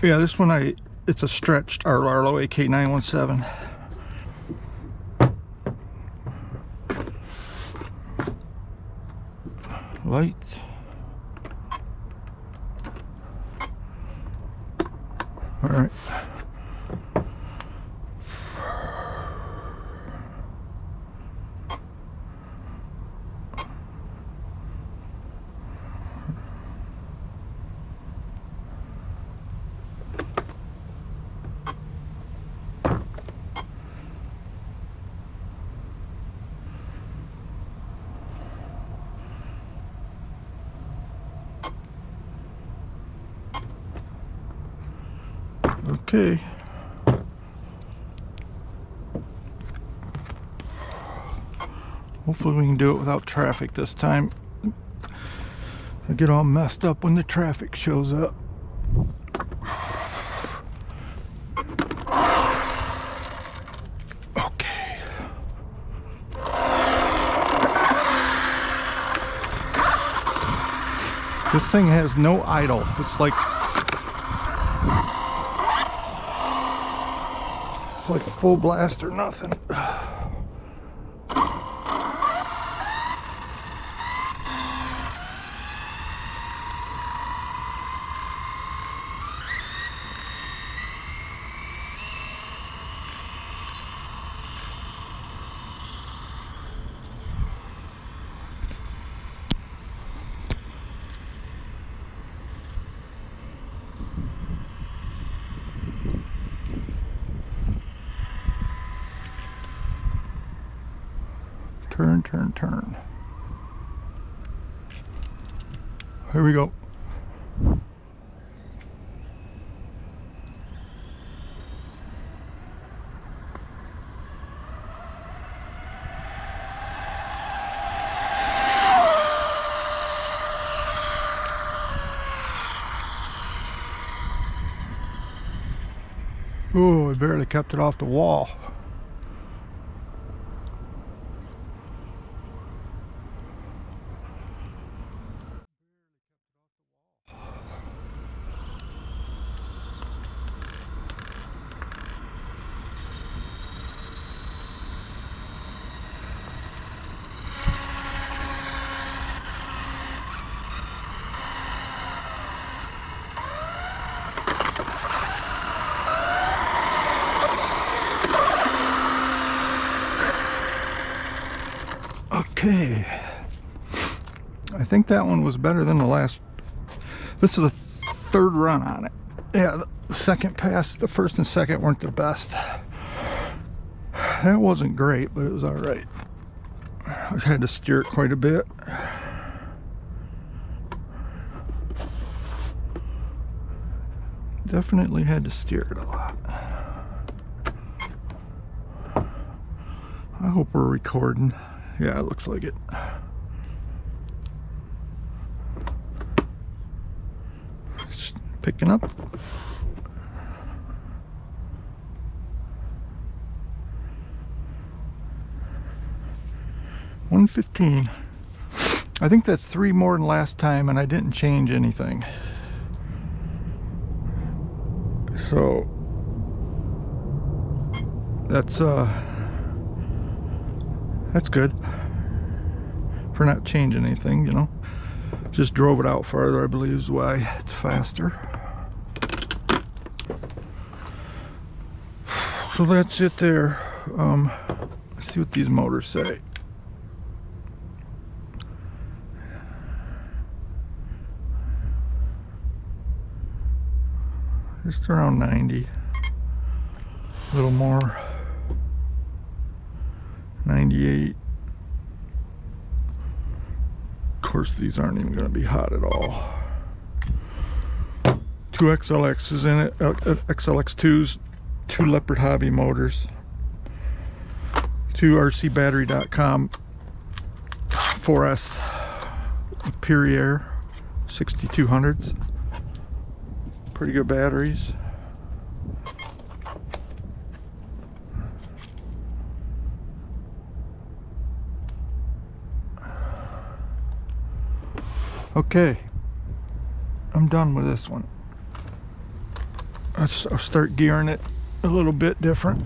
Yeah, this one it's a stretched Rlaarlo AK-917. Light. All right. Okay. Hopefully we can do it without traffic this time. I get all messed up when the traffic shows up. Okay. This thing has no idle. It's like full blast or nothing. Turn, turn, turn. Here we go. Oh, I barely kept it off the wall. Okay, I think that one was better than the last. This is the third run on it. Yeah, the second pass, the first and second weren't the best. That wasn't great, but it was all right. I had to steer it quite a bit. Definitely had to steer it a lot. I hope we're recording. Yeah, it looks like it. It's picking up. $115. I think that's 3 more than last time, and I didn't change anything. So that's good for not changing anything, you know. Just drove it out farther, I believe is why it's faster. So that's it there. Let's see what these motors say. Just around 90, a little more. 98. Of course, these aren't even going to be hot at all. 2 XLXs in it, XLX2s, 2 Leopard Hobby motors, 2 RCbattery.com 4S Perrier 6200s. Pretty good batteries. Okay, I'm done with this one. I'll start gearing it a little bit different.